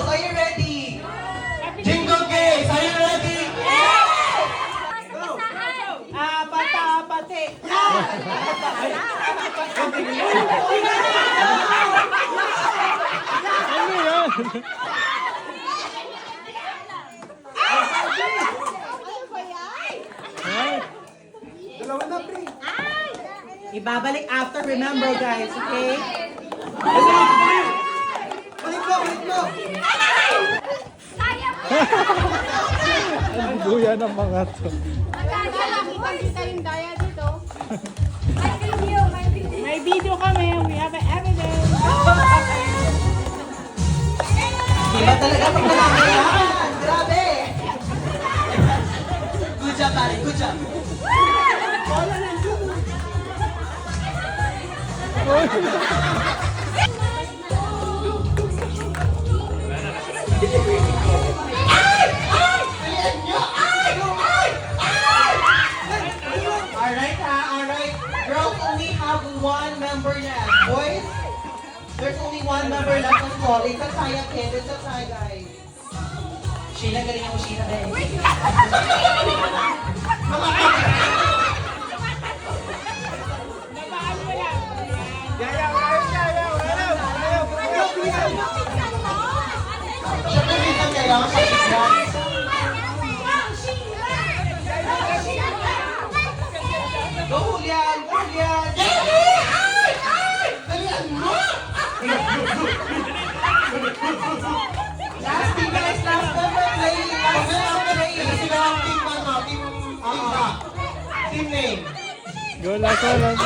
Bells, are you ready? Jingle Games, are you ready? Pati. Ano yan? Ibabalik after, remember guys, okay? Balik mo! Ang buya ng mga to. Nakita yung daya dito. May video kami. We have an evidence. Iba talaga pag nangyayaan. Grabe! Good job, pare. Good job. Alright ha, alright. Girls only have one member left. Boys, there's only one member left on call. It's a tie kid. It's a tie, guys. Sheila, galing ako, Sheila. Siyempre, minsan kailangan sa isyan. Go, Julian! Go, Julian! Dalian mo! Last team, guys. Last number play. Last number play. Sila ang team ano? Team name. Go, last one.